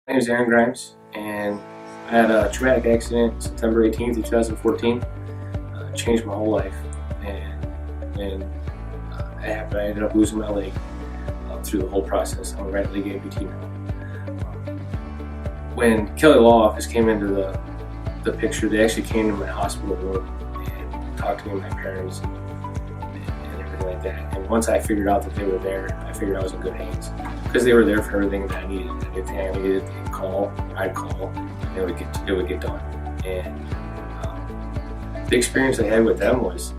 My name is Aaron Grimes, and I had a traumatic accident September 18th, 2014. Changed my whole life, and I ended up losing my leg through the whole process. I'm a right leg amputee now. When Kelly Law Office came into the picture, they actually came to my hospital room and talked to me and my parents and everything like that. And once I figured out that they were there, I figured I was in good hands because they were there for everything that I needed. Anything I needed, I'd call, and it would get done. And the experience I had with them was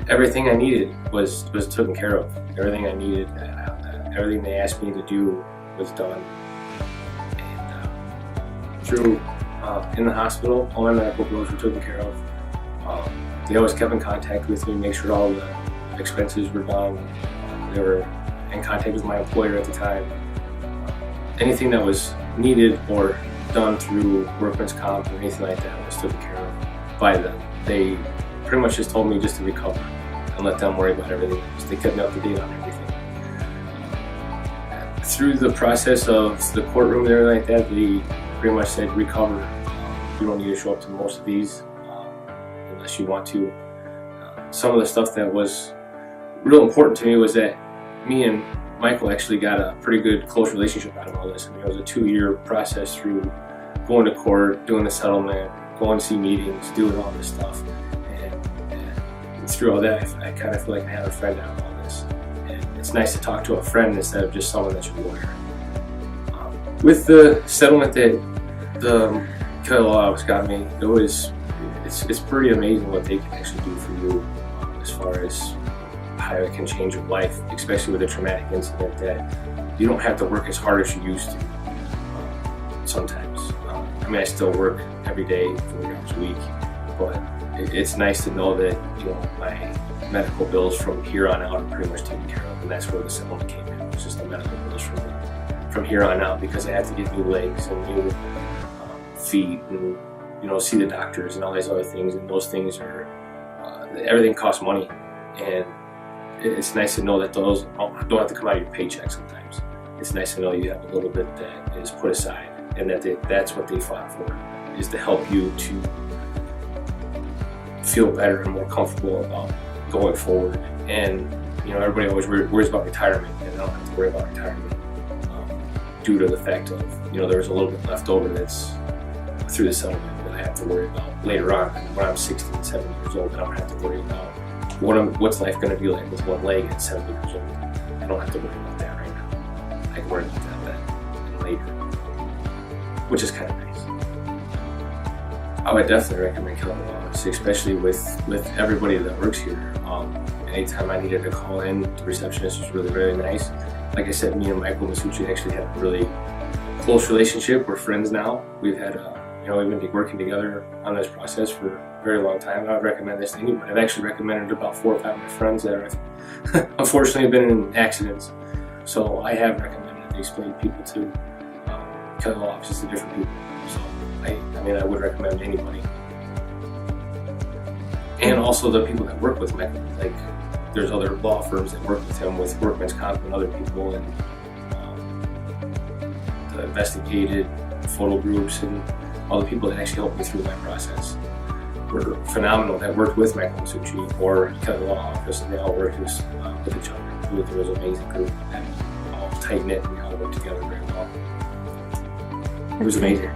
everything I needed was taken care of. Everything I needed, everything they asked me to do was done. And through in the hospital, all my medical bills were taken care of. They always kept in contact with me, make sure all the expenses were done. They were in contact with my employer at the time. Anything that was needed or done through workman's comp or anything like that was taken care of by them. They pretty much just told me just to recover and let them worry about everything else. They kept me up to date on everything. Through the process of the courtroom and everything like that, they pretty much said recover. You don't need to show up to most of these unless you want to. Some of the stuff that was real important to me was that me and Michael actually got a pretty good close relationship out of all this. I mean, it was a 2-year process through going to court, doing the settlement, going to see meetings, doing all this stuff. And through all that, I kind of feel like I have a friend out of all this. And it's nice to talk to a friend instead of just someone that's your lawyer. With the settlement that the Kelly Law Office got me, it's pretty amazing what they can actually do for you as far as how it can change your life, especially with a traumatic incident that you don't have to work as hard as you used to sometimes. I mean, I still work every day, 40 hours a week, but it's nice to know that my medical bills from here on out are pretty much taken care of, and that's where the settlement came in. It was just the medical bills from here on out, because I had to get new legs and new feet and see the doctors and all these other things, and those things are everything costs money, and it's nice to know that those don't have to come out of your paycheck sometimes. It's nice to know you have a little bit that is put aside, and that's what they fought for, is to help you to feel better and more comfortable about going forward. And everybody always worries about retirement, and I don't have to worry about retirement due to the fact of there's a little bit left over that's through the settlement that I have to worry about later on when I'm 60 and 70 years old. I don't have to worry about what's life going to be like with one leg at 70 years old. I don't have to worry about that right now. I can worry about that later, which is kind of nice. I would definitely recommend Kelly Law Office, especially with everybody that works here. Anytime I needed to call in, the receptionist was really, really nice. Like I said, me and Michael Masucci actually had a really close relationship. We're friends now. We've had we've been working together on this process for a very long time. I would recommend this to anyone. I've actually recommended it to about 4 or 5 of my friends that have unfortunately been in accidents. So I have recommended to explain people to Kelly Law Offices to different people. So I would recommend to anybody. And also the people that work with Michael. Like, there's other law firms that work with him with workman's comp and other people, and the investigated photo groups and all the people that actually helped me through my process were phenomenal, that worked with Michael Masucci or Kelly Law Office, and they all worked with each other. It was an amazing group that all tight-knit and we all worked together very well. It was amazing.